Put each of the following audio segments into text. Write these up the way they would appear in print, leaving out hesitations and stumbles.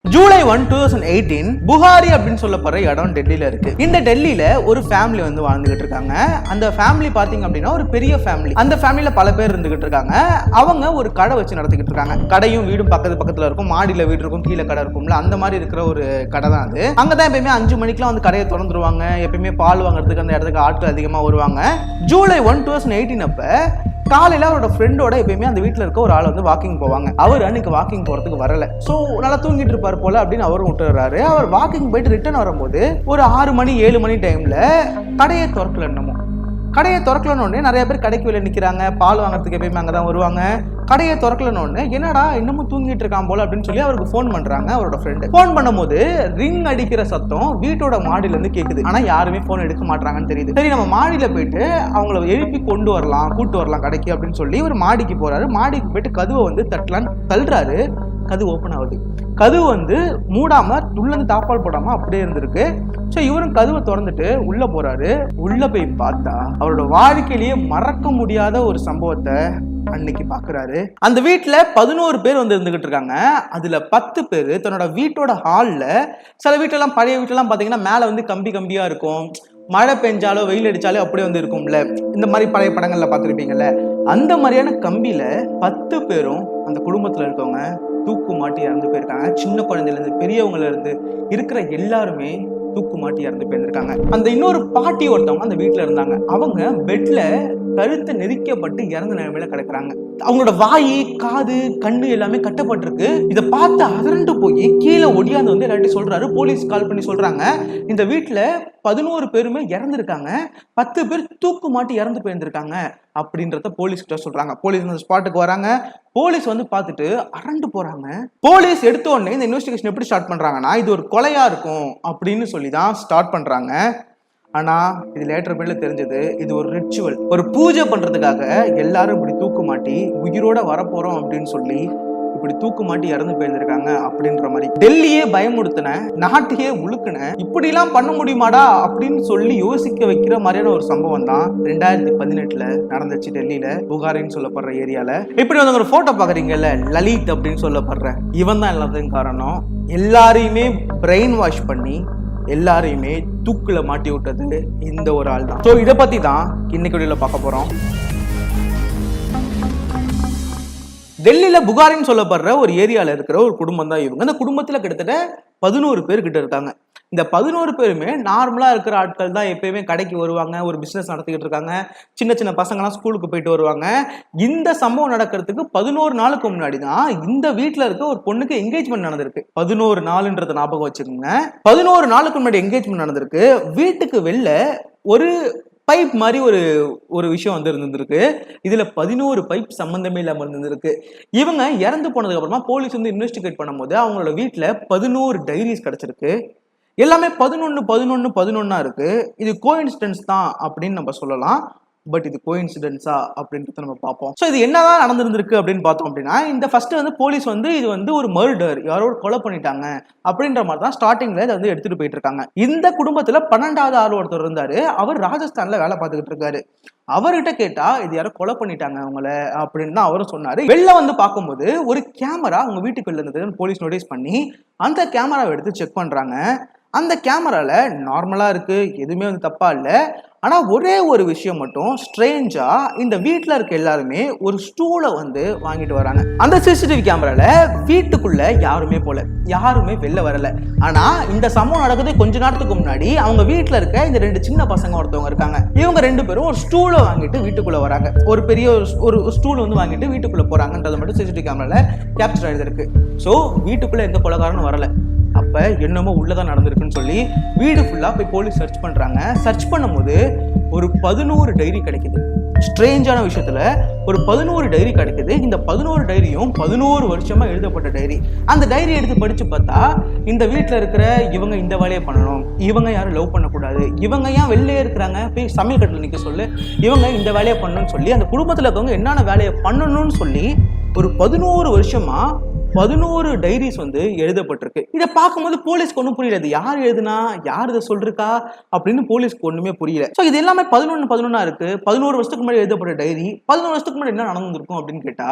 ஜூலை 1, 2018 புகாரி அப்படின்னு சொல்லப்படுற இடம் டெல்லியில இருக்கு. இந்த டெல்லியில ஒரு ஃபேமிலி வந்து வாழ்ந்துகிட்டு இருக்காங்க. அந்த ஃபேமிலி பாத்தீங்க அப்படின்னா ஒரு பெரிய ஃபேமிலி. அந்த ஃபேமிலியில பல பேர் இருந்துகிட்டு இருக்காங்க. அவங்க ஒரு கடை வச்சு நடத்திக்கிட்டு இருக்காங்க. கடையும் வீடும் பக்கத்துல இருக்கும். மாடியில வீடு இருக்கும், கீழே கடை இருக்கும்ல, அந்த மாதிரி இருக்கிற ஒரு கடை தான் அது. அங்கதான் எப்பயுமே 5 மணிக்கெல்லாம் வந்து கடையை திறந்துருவாங்க. எப்பயுமே பால் வாங்குறதுக்கு அந்த இடத்துக்கு ஆட்கள் அதிகமா வருவாங்க. ஜூலை 1, 2018 அப்ப காலையில அவரோட ஃப்ரெண்டோட எப்பயுமே அந்த வீட்டுல இருக்க ஒரு ஆள் வந்து வாக்கிங் போவாங்க. அவர் அன்னைக்கு வாக்கிங் போறதுக்கு வரல. சோ நல்லா தூங்கிட்டு இருப்பாரு போல அப்படின்னு அவரும் விட்டுறாரு. அவர் வாக்கிங் போயிட்டு ரிட்டர்ன் வரும்போது ஒரு 6 மணி 7 மணி டைம்ல கடையை திறக்கல. என்னமோ கடையை திறக்கலன்னு நிறைய பேர் கடைக்கு வெளியே நிக்கிறாங்க. பால் வாங்குறதுக்கு எப்பயுமே அங்கதான் வருவாங்க. கடையை திறக்கலன்னு என்னடா இன்னமும் தூங்கிட்டு இருக்கான் போல அப்படின்னு சொல்லி அவருக்கு போன் பண்றாங்க. அவரோட ஃப்ரெண்டு போன் பண்ணும்போது ரிங் அடிக்கிற சத்தம் வீட்டோட மாடியில இருந்து கேக்குது. ஆனா யாருமே போன் எடுக்க மாட்டாங்கன்னு தெரியுது. சரி நம்ம மாடியில போயிட்டு அவங்கள எழுப்பி கொண்டு வரலாம், கூட்டு வரலாம் கடைக்கு அப்படின்னு சொல்லி ஒரு மாடிக்கு போறாரு. மாடிக்கு போயிட்டு கதவை வந்து தட்டலான்னு தள்ளுறாரு. கதவு ஓப்பன் ஆகுது. கதவு வந்து மூடாம உள்ளந்து தாப்பால் போடாம அப்படியே இருந்திருக்கு. ஸோ இவரும் கதவை திறந்துட்டு உள்ள போறாரு. உள்ள போய் பார்த்தா அவரோட வாழ்க்கையிலேயே மறக்க முடியாத ஒரு சம்பவத்தை அன்னைக்கு பாக்குறாரு. அந்த வீட்டுல 11 பேர் வந்து இருந்துகிட்டு இருக்காங்க. அதுல 10 பேர் தன்னோட வீட்டோட ஹால்ல, சில வீட்டெல்லாம் பழைய வீட்டெல்லாம் பாத்தீங்கன்னா மேல வந்து கம்பியா இருக்கும். மழை பெஞ்சாலோ வெயில் அடிச்சாலோ அப்படியே வந்து இருக்கும்ல, இந்த மாதிரி பழைய படங்கள்ல பார்த்துருப்பீங்கல்ல, அந்த மாதிரியான கம்பியில 10 பேரும் அந்த குடும்பத்துல இருக்கவங்க தூக்கு மாட்டி இறந்து போயிருக்காங்க. சின்ன குழந்தையில இருந்து பெரியவங்கல இருந்து இருக்கிற எல்லாருமே தூக்கு மாட்டி இறந்து போயிருக்காங்க. அந்த இன்னொரு பாட்டி ஒருத்தவங்க அந்த வீட்டுல இருந்தாங்க. அவங்க பெட்ல கழுத்தை நெரிக்கப்பட்டு இறந்த நிலைமையில கிடக்குறாங்க. அவங்களோட வாய், காது, கண்ணு எல்லாமே கட்டப்பட்டிருக்கு. இதை பார்த்து அதரண்டு போய் கீழே ஒடியாந்து வந்து எல்லாத்தையும் சொல்றாரு. போலீஸ் கால் பண்ணி சொல்றாங்க, இந்த வீட்டுல 11 பேருமே இறந்துருக்காங்க, 10 பேர் தூக்கு மாட்டி இறந்து போயிருந்திருக்காங்க அப்படின்றத போலீஸ் கிட்ட சொல்றாங்க. போலீஸ் அந்த ஸ்பாட்டுக்கு வராங்க. போலீஸ் வந்து பார்த்துட்டு அரண்டு போறாங்க. போலீஸ் எடுத்த உடனே இந்த இன்வெஸ்டிகேஷன் எப்படி ஸ்டார்ட் பண்றாங்கன்னா, இது ஒரு கொலையா இருக்கும் அப்படின்னு சொல்லி தான் ஸ்டார்ட் பண்றாங்க. ஆனா இது லேட்டர் பேர்ல தெரிஞ்சது இது ஒரு ரிச்சுவல், ஒரு பூஜை பண்றதுக்காக எல்லாரும் இப்படி தூக்கு மாட்டி உயிரோட வரப்போறோம் அப்படின்னு சொல்லி இப்படி தூக்கு மாட்டி இறந்து போயிருந்திருக்காங்க அப்படின்ற மாதிரி டெல்லியே பயமுடுத்தின, நாட்டையே உழுக்குன, இப்படி எல்லாம் பண்ண முடியுமாடா அப்படின்னு சொல்லி யோசிக்க வைக்கிற மாதிரியான ஒரு சம்பவம் தான் 2018 நடந்துச்சு டெல்லியில புகாரின்னு சொல்லப்படுற ஏரியால. இப்படி வந்து ஒரு போட்டோ பாக்குறீங்கல்ல, லலித் அப்படின்னு சொல்லப்படுற இவன் தான் எல்லாத்துக்கும் காரணம். எல்லாரையுமே பிரெயின் வாஷ் பண்ணி எல்லாரையுமே தூக்குல மாட்டி விட்டது இந்த ஒரு ஆள் தான். ஸோ இதை பத்தி தான் இன்னைக்கு வீடியோல பார்க்க போறோம். டெல்லியில புகாரின்னு சொல்லப்படுற ஒரு ஏரியால இருக்கிற ஒரு குடும்பம் தான் இவங்க. இந்த குடும்பத்துல கிட்டத்தட்ட 11 பேர் கிட்ட இருக்காங்க. இந்த 11 பேருமே நார்மலா இருக்கிற ஆட்கள் தான். எப்பயுமே கடைக்கு வருவாங்க, ஒரு பிசினஸ் நடத்திக்கிட்டு இருக்காங்க. சின்ன சின்ன பசங்கலாம் ஸ்கூலுக்கு போயிட்டு வருவாங்க. இந்த சம்பவம் நடக்கிறதுக்கு 11 நாளுக்கு முன்னாடி தான் இந்த வீட்டுல இருக்க ஒரு பொண்ணுக்கு என்கேஜ்மெண்ட் நடந்திருக்கு. 11 நாளுன்றத ஞாபகம் வச்சுக்கோங்க. 11 நாளுக்கு முன்னாடி என்கேஜ்மெண்ட் நடந்திருக்கு. வீட்டுக்கு வெளில ஒரு பைப் மாதிரி ஒரு விஷயம் வந்து இருந்திருக்கு. இதுல 11 பைப் சம்பந்தமே இல்லாம இருந்திருக்கு. இவங்க இறந்து போனதுக்கு அப்புறமா போலீஸ் வந்து இன்வெஸ்டிகேட் பண்ணும்போது அவங்களோட வீட்டுல 11 டைரிஸ் கிடைச்சிருக்கு. எல்லாமே 11 இருக்கு. இது கோஇன்சிடென்ஸ் தான் அப்படின்னு நம்ம சொல்லலாம். பட் இது கோஇன்சிடென்ஸா அப்படின்றத நம்ம பார்ப்போம். ஸோ இது என்னதான் நடந்திருந்திருக்கு அப்படின்னு பார்த்தோம் அப்படின்னா, இந்த ஃபர்ஸ்ட் வந்து போலீஸ் வந்து இது வந்து ஒரு மர்டர், யாரோ கொலை பண்ணிட்டாங்க அப்படின்ற மாதிரி தான் ஸ்டார்டிங்ல இதை வந்து எடுத்துட்டு போயிட்டு இருக்காங்க. இந்த குடும்பத்துல 12வது ஆள் ஒருத்தர் இருந்தாரு. அவர் ராஜஸ்தான்ல வேலை பார்த்துக்கிட்டு இருக்காரு. அவர்கிட்ட கேட்டா இது யாரோ கொலை பண்ணிட்டாங்க அவங்கள அப்படின்னு தான் அவரும் சொன்னாரு. வெளில வந்து பார்க்கும்போது ஒரு கேமரா அவங்க வீட்டுக்கு வெளில இருந்தது போலீஸ் நோட்டீஸ் பண்ணி அந்த கேமராவை எடுத்து செக் பண்றாங்க. அந்த கேமரால நார்மலா இருக்கு, எதுவுமே வந்து தப்பா இல்லை. ஆனா ஒரே ஒரு விஷயம் மட்டும் ஸ்ட்ரேஞ்சா, இந்த வீட்டுல இருக்க எல்லாருமே ஒரு ஸ்டூலை வந்து வாங்கிட்டு வராங்க. அந்த சிசிடிவி கேமரால வீட்டுக்குள்ள யாருமே போல, யாருமே வெளில வரல. ஆனா இந்த சம்பவம் நடக்குது கொஞ்ச நேரத்துக்கு முன்னாடி அவங்க வீட்டுல இருக்க இந்த 2 சின்ன பசங்க ஒருத்தவங்க இருக்காங்க. இவங்க 2 பேரும் ஒரு ஸ்டூலை வாங்கிட்டு வீட்டுக்குள்ள வராங்க. ஒரு பெரிய ஒரு ஸ்டூல் வந்து வாங்கிட்டு வீட்டுக்குள்ள போறாங்கன்றது மட்டும் சிசிடிவி கேமரால கேப்சர் ஆயிருக்கு. ஸோ வீட்டுக்குள்ள எந்த கொலைகாரனும் வரல. அப்ப என்னமோ உள்ளதான் நடந்திருக்குன்னு சொல்லி வீடு ஃபுல்லா போய் போலீஸ் சர்ச் பண்றாங்க. சர்ச் பண்ணும்போது ஒரு 11 டைரி கிடைக்குது. ஸ்ட்ரேஞ்சான விஷயத்துல ஒரு 11 டைரி கிடைக்குது. இந்த 11 டைரியும் 11 வருஷமா எழுதப்பட்ட டைரி. அந்த டைரி எடுத்து படிச்சு பார்த்தா இந்த வீட்டுல இருக்கிற இவங்க இந்த வேலையை பண்ணணும், இவங்க யாரும் லவ் பண்ணக்கூடாது, இவங்க ஏன் வெளிலே இருக்கிறாங்க போய் சமையல் கட்டில் நிக்க சொல்லு, இவங்க இந்த வேலையை பண்ணணும்னு சொல்லி அந்த குடும்பத்துல இருக்கவங்க என்னென்ன வேலையை பண்ணணும்னு சொல்லி ஒரு 11 வருஷமா 11 டைரிஸ் வந்து எழுதப்பட்டிருக்கு. இதை பார்க்கும்போது போலீஸ்க்கு ஒன்றும் புரியல. இது யார் எழுதுனா, யார் இதை சொல்றா அப்படின்னு போலீஸ்க்கு ஒண்ணுமே புரியல. ஸோ இது எல்லாமே 11 இருக்கு. 11 வருஷத்துக்கு முன்னாடி எழுதப்பட்ட டைரி. 11 வருஷத்துக்கு முன்னாடி என்ன நடந்திருக்கும் அப்படின்னு கேட்டா,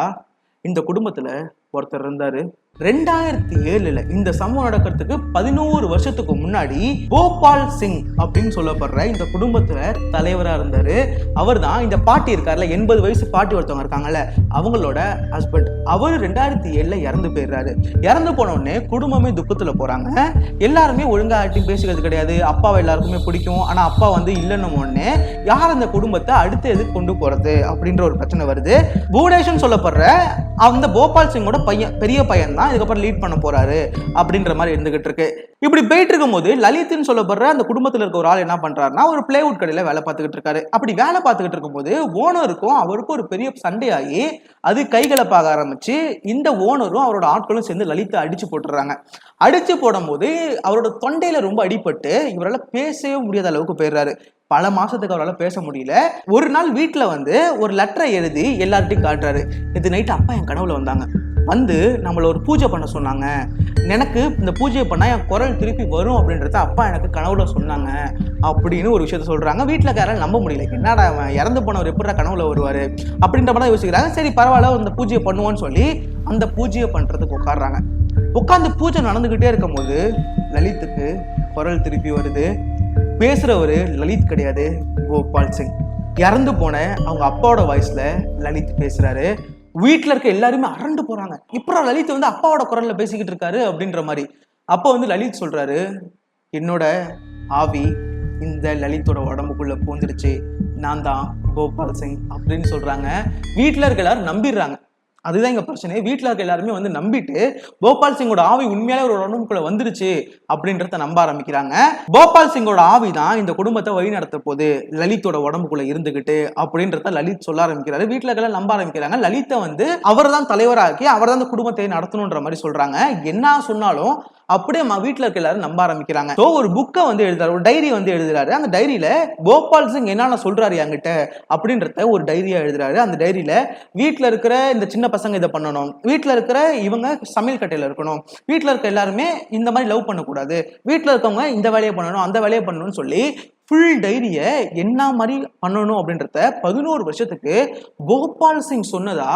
இந்த குடும்பத்துல ஒருத்தர் இருந்தாரு. 2007 இந்த சம்பவம் நடக்கிறதுக்கு 11 வருஷத்துக்கு முன்னாடி போபால் சிங் அப்படின்னு சொல்லப்படுற இந்த குடும்பத்துல தலைவரா இருந்தாரு. அவர் தான் இந்த பாட்டி இருக்காருல்ல, 80 வயசு பாட்டி ஒருத்தவங்க இருக்காங்கல்ல, அவங்களோட ஹஸ்பண்ட். அவர் 2007 இறந்து போயிடுறாரு. இறந்து போன உடனே குடும்பமே துக்கத்துல போறாங்க. எல்லாருமே ஒழுங்கா ஆட்டி பேசுகிறது கிடையாது. அப்பாவை எல்லாருக்குமே பிடிக்கும், ஆனா அப்பா வந்து இல்லைன்னு உடனே யார் அந்த குடும்பத்தை அடுத்து எதுக்கு கொண்டு போறது அப்படின்ற ஒரு பிரச்சனை வருது. புவனேஸ்வரன் சொல்லப்படுற அந்த போபால் சிங்கோட பையன், பெரிய பையன் தான் இதுக்கப்புறம் லீட் பண்ண போறாரு அப்படின்ற மாதிரி இருந்துகிட்டு இருக்கு. இப்படி போயிட்டு இருக்கும் போது லலித்னு சொல்லப்படுற அந்த குடும்பத்தில் இருக்க ஒரு ஆள் என்ன பண்றாருன்னா, ஒரு பிளேவுட் கடையில வேலை பார்த்துக்கிட்டு இருக்காரு. அப்படி வேலை பார்த்துக்கிட்டு இருக்கும்போது ஓனருக்கும் அவருக்கும் ஒரு பெரிய சண்டையாகி அது கைகலப்பாக ஆரம்பிச்சு இந்த ஓனரும் அவரோட ஆட்களும் சேர்ந்து லலித்தை அடிச்சு போட்டுறாங்க. அடிச்சு போடும் போது அவரோட தொண்டையில ரொம்ப அடிபட்டு இவரால் பேசவே முடியாத அளவுக்கு போயிடுறாரு. பல மாசத்துக்கு அவரால் பேச முடியல. ஒரு நாள் வீட்டுல வந்து ஒரு லெட்டரை எழுதி எல்லார்ட்டையும் காட்டுறாரு. இது நைட்டு அப்பா என் கனவுல வந்தாங்க, வந்து நம்மள ஒரு பூஜை பண்ண சொன்னாங்க. எனக்கு இந்த பூஜையை பண்ணா என் குரல் திருப்பி வரும் அப்படின்றத அப்பா எனக்கு கனவுல சொன்னாங்க அப்படின்னு ஒரு விஷயத்த சொல்றாங்க. வீட்டுல யாராலும் நம்ப முடியல. என்னடா அவன் இறந்து போனவர் எப்படிடா கனவுல வருவாரு அப்படின்ற மாதிரி யோசிக்கிறாங்க. சரி பரவாயில்ல, அந்த பூஜையை பண்ணுவோன்னு சொல்லி அந்த பூஜையை பண்றதுக்கு உட்காடுறாங்க. உட்காந்து பூஜை நடந்துகிட்டே இருக்கும் போது லலித்துக்கு குரல் திருப்பி வருது. பேசுறவரு லலித் கிடையாது, கோபால் சிங். இறந்து போன அவங்க அப்பாவோட வாய்ஸ்ல லலித் பேசுறாரு. வீட்டுல இருக்க எல்லாருமே அரண்டு போறாங்க. இப்போ லலித் வந்து அப்பாவோட குரல்ல பேசிக்கிட்டு இருக்காரு அப்படின்ற மாதிரி. அப்போ வந்து லலித் சொல்றாரு, என்னோட ஆவி இந்த லலித்தோட உடம்புக்குள்ள பூந்துருச்சு, நான் தான் கோபால் சிங் அப்படின்னு சொல்றாங்க. வீட்டுல இருக்க எல்லாரும் நம்பிடுறாங்க. அதுதான் இங்க பிரச்சனை. வீட்டுல இருக்க எல்லாருமே வந்து நம்பிட்டு போபால் சிங்கோட ஆவி உண்மையாலே ஒரு உடம்புக்குள்ள வந்துருச்சு அப்படின்றத நம்ப ஆரம்பிக்கிறாங்க. போபால் சிங்கோட ஆவி தான் இந்த குடும்பத்தை வழி நடத்த போது லலித்தோட உடம்புக்குள்ள இருந்துகிட்டு அப்படின்றத லலித் சொல்ல ஆரம்பிக்கிறாரு. வீட்டுல இருக்க நம்ப ஆரம்பிக்கிறாங்க. லலித்தை வந்து அவர் தான் தலைவராக்கி அவர் தான் இந்த குடும்பத்தை நடத்தணுன்ற மாதிரி சொல்றாங்க. என்ன சொன்னாலும் அப்படியே வீட்டுல இருக்க எல்லாரும் நம்ப ஆரம்பிக்கிறாங்க. ஒரு புக்கை வந்து எழுதுறாரு, ஒரு டைரி வந்து எழுதுறாரு. அந்த டைரியில கோபால் சிங் என்னென்ன சொல்றாரு என்கிட்ட அப்படின்றத ஒரு டைரியா எழுதுறாரு. அந்த டைரியில வீட்டுல இருக்கிற இந்த சின்ன பசங்க இதை பண்ணணும், வீட்டுல இருக்கிற இவங்க சமையல் கட்டையில இருக்கணும், வீட்டுல இருக்க எல்லாருமே இந்த மாதிரி லவ் பண்ணக்கூடாது, வீட்டுல இருக்கவங்க இந்த வேலையை பண்ணணும் அந்த வேலையை பண்ணணும்னு சொல்லி ஃபுல் டைரிய என்ன மாதிரி பண்ணணும் அப்படின்றத 11 வருஷத்துக்கு கோபால் சிங் சொன்னதா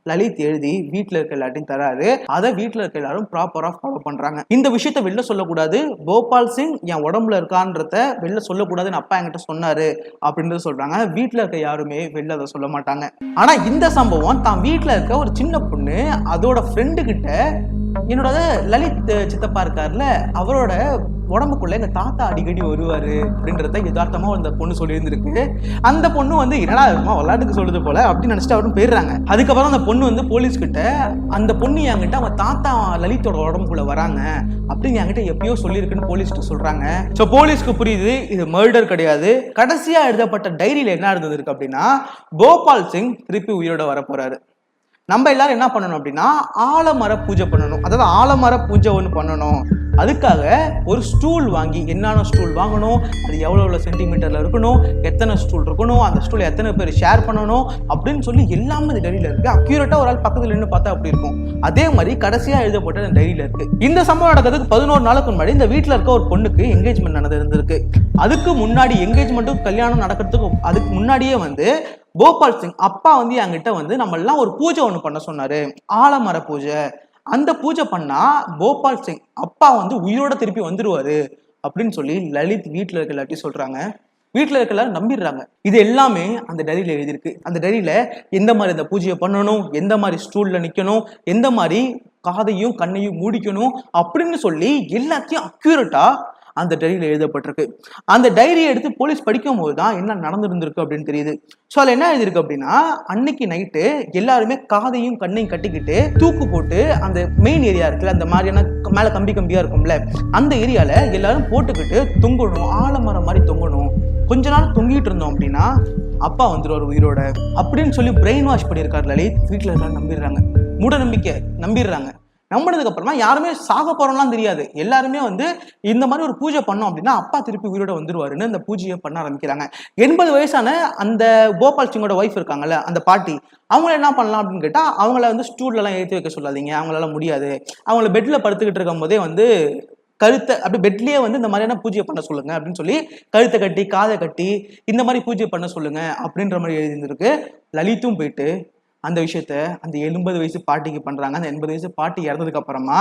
லலித் எழுதி வீட்டுல இருக்க எல்லாத்தையும் தராரு. அதை வீட்டுல இருக்க எல்லாரும் ப்ராப்பரா ஃபாலோ பண்றாங்க. இந்த விஷயத்த வெளில சொல்லக்கூடாது, கோபால் சிங் என் உடம்புல இருக்கான்றத வெளில சொல்லக்கூடாதுன்னு அப்பா என்கிட்ட சொன்னாரு அப்படின்றத சொல்றாங்க. வீட்டுல இருக்க யாருமே வெளில அதை சொல்ல மாட்டாங்க. ஆனா இந்த சம்பவம் தான் வீட்டுல இருக்க ஒரு சின்ன பொண்ணு அதோட ஃப்ரெண்டு கிட்ட, என்னோட லலித் சித்தப்பா இருக்காருல்ல, அவரோட உடம்புக்குள்ள எங்க தாத்தா அடிக்கடி வருவாரு அப்படின்றத யதார்த்தமா அந்த பொண்ணு சொல்லி இருந்திருக்கு. அந்த பொண்ணு வந்து என்னடா விளையாட்டுக்கு சொல்லுது போல அப்படின்னு நினைச்சிட்டு அவரும் போயிடுறாங்க. அதுக்கப்புறம் அந்த பொண்ணு வந்து போலீஸ் கிட்ட, அந்த பொண்ணு என்கிட்ட அவங்க தாத்தா லலித்தோட உடம்புக்குள்ள வராங்க அப்படின்னு என்கிட்ட எப்பயோ சொல்லியிருக்குன்னு போலீஸ்கிட்ட சொல்றாங்க. ஸோ போலீஸ்க்கு புரியுது இது மர்டர் கிடையாது. கடைசியா எழுதப்பட்ட டைரியில என்ன இருந்தது இருக்கு அப்படின்னா, கோபால் சிங் திருப்பி உயிரோட வர போறாரு. நம்ம எல்லாரும் என்ன பண்ணணும் அப்படின்னா, ஆலமர பூஜை பண்ணணும். அதாவது ஆலமர பூஜை ஒன்று பண்ணணும். அதுக்காக ஒரு ஸ்டூல் வாங்கி, என்னென்ன ஸ்டூல் வாங்கணும், அது எவ்வளோ சென்டிமீட்டர்ல இருக்கணும், எத்தனை ஸ்டூல் இருக்கணும், அந்த ஸ்டூல் எத்தனை பேர் ஷேர் பண்ணணும் அப்படின்னு சொல்லி எல்லாமே இந்த டைரியில இருக்கு. அக்யூரேட்டா ஒரு ஆள் பக்கத்துல நின்று பார்த்தா அப்படி இருக்கும். அதே மாதிரி கடைசியா எழுதப்பட்ட அந்த டைரியில இருக்கு. இந்த சம்பவம் நடக்கிறதுக்கு 11 நாளுக்கு முன்னாடி இந்த வீட்டுல இருக்க ஒரு பொண்ணுக்கு என்கேஜ்மெண்ட் நடந்திருக்கு. அதுக்கு முன்னாடி என்கேஜ்மெண்ட்டும் கல்யாணம் நடக்கிறதுக்கு அதுக்கு முன்னாடியே வந்து கோபால் சிங் அப்பா வந்து என்கிட்ட வந்து நம்ம எல்லாம் ஒரு பூஜை ஒண்ணு பண்ண சொன்னாரு, ஆலமர பூஜை. அந்த பூஜை பண்ணா கோபால் சிங் அப்பா வந்து உயிரோட திருப்பி வந்துருவாரு அப்படின்னு சொல்லி லலித் வீட்டுல இருக்க எல்லாத்தையும் சொல்றாங்க. வீட்டுல இருக்க எல்லாரும் நம்பிடுறாங்க. இது எல்லாமே அந்த டைரியில எழுதியிருக்கு. அந்த டைரியில எந்த மாதிரி இந்த பூஜையை பண்ணணும், எந்த மாதிரி ஸ்டூல்ல நிக்கணும், எந்த மாதிரி காதையும் கண்ணையும் மூடிக்கணும் அப்படின்னு சொல்லி எல்லாத்தையும் அக்யூரேட்டா அந்த டைரியில எழுதப்பட்டிருக்கு. அந்த டைரியை எடுத்து போலீஸ் படிக்கும் போது தான் என்ன நடந்திருந்திருக்கு அப்படின்னு தெரியுது. ஸோ அதில் என்ன எழுதிருக்கு அப்படின்னா, அன்னைக்கு நைட்டு எல்லாருமே காதையும் கண்ணையும் கட்டிக்கிட்டு தூக்கு போட்டு அந்த மெயின் ஏரியா இருக்குல்ல, அந்த மாதிரியான மேலே கம்பி கம்பியா இருக்கும்ல, அந்த ஏரியால எல்லாரும் போட்டுக்கிட்டு தொங்கணும், ஆலமரம் மாதிரி தொங்கணும். கொஞ்ச நாள் தொங்கிட்டு இருந்தோம் அப்படின்னா அப்பா வந்துருவார் உயிரோட அப்படின்னு சொல்லி பிரெயின் வாஷ் பண்ணியிருக்காரு லலித். வீட்டில் எல்லாரும் நம்பிடுறாங்க, மூட நம்பிக்கை நம்பிடுறாங்க. நம்பினதுக்கு அப்புறமா யாருமே சாக போறோம்லாம் தெரியாது. எல்லாருமே வந்து இந்த மாதிரி ஒரு பூஜை பண்ணோம் அப்படின்னா அப்பா திருப்பி உயிரோட வந்துருவாருன்னு அந்த பூஜையை பண்ண ஆரம்பிக்கிறாங்க. 80 வயசான அந்த கோபால் சிங்கோட ஒய்ஃப் இருக்காங்கல்ல, அந்த பாட்டி, அவங்கள என்ன பண்ணலாம் அப்படின்னு கேட்டா, அவங்கள வந்து ஸ்டூல்ல எல்லாம் ஏற்றி வைக்க சொல்லாதீங்க, அவங்களால முடியாது. அவங்கள பெட்ல படுத்துக்கிட்டு இருக்கும் போதே வந்து கழுத்தை அப்படி பெட்லயே வந்து இந்த மாதிரியான பூஜை பண்ண சொல்லுங்க அப்படின்னு சொல்லி கழுத்தை கட்டி காதை கட்டி இந்த மாதிரி பூஜை பண்ண சொல்லுங்க அப்படின்ற மாதிரி எழுதியிருக்கு. லலித்தும் போயிட்டு அந்த விஷயத்த அந்த 80 வயசு பாட்டிக்கு பண்றாங்க. அந்த 80 வயசு பாட்டி இறந்ததுக்கு அப்புறமா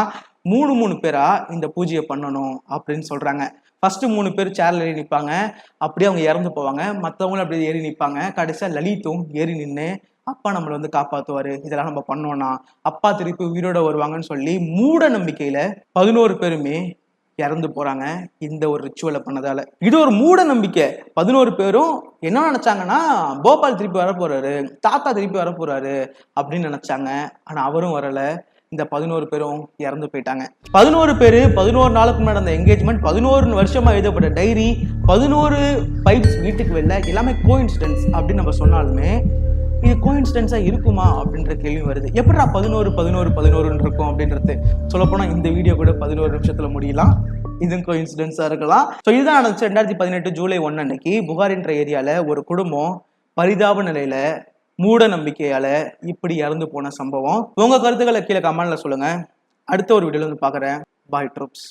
3 பேரா இந்த பூஜையை பண்ணணும் அப்படின்னு சொல்றாங்க. ஃபர்ஸ்ட் 3 பேர் சேர்ல ஏறி நிற்பாங்க. அப்படியே அவங்க இறந்து போவாங்க. மற்றவங்களும் அப்படியே ஏறி நிற்பாங்க. கடைசியா லலித்தும் ஏறி நின்று அப்பா நம்மளை வந்து காப்பாத்துவாரு, இதெல்லாம் நம்ம பண்ணோம்னா அப்பா திருப்பி உயிரோட வருவாங்கன்னு சொல்லி மூட நம்பிக்கையில 11 பேருமே இறந்து போறாங்க இந்த ஒரு ரிச்சுவலை பண்ணதால. இது ஒரு மூட நம்பிக்கை. 11 பேரும் என்ன நினைச்சாங்கன்னா போபால் திருப்பி வர போறாரு, தாத்தா திருப்பி வர போறாரு அப்படின்னு நினைச்சாங்க. ஆனா அவரும் வரல. இந்த 11 பேரும் இறந்து போயிட்டாங்க. 11 பேரு 11 நாளுக்கு முன்னாடி அந்த என்கேஜ்மெண்ட், 11 வருஷமா எழுதப்பட்ட டைரி, 11 பைப்ஸ் வீட்டுக்கு வெளில, எல்லாமே கோஇன்சிடென்ஸ் அப்படின்னு நம்ம சொன்னாலுமே இது கோஇன்சிடென்ஸா இருக்குமா அப்படின்ற கேள்வி வருது. எப்படா 11 இருக்கும் அப்படின்றது சொல்லப்போனா இந்த வீடியோ கூட 11 நிமிஷத்துல முடியலாம். இதுவும் கோஇன்சிடென்ஸா இருக்கலாம். ஸோ இதுதான் நடந்துச்சு 2018 ஜூலை 1 அன்னைக்கு புகாரின்ற ஏரியால ஒரு குடும்பம் பரிதாப நிலையில மூட நம்பிக்கையால இப்படி இறந்து போன சம்பவம். உங்க கருத்துக்களை கீழே கமெண்ட்ல சொல்லுங்க. அடுத்த ஒரு வீடியோல வந்து பாக்குறேன். பாய் ட்ரூப்ஸ்.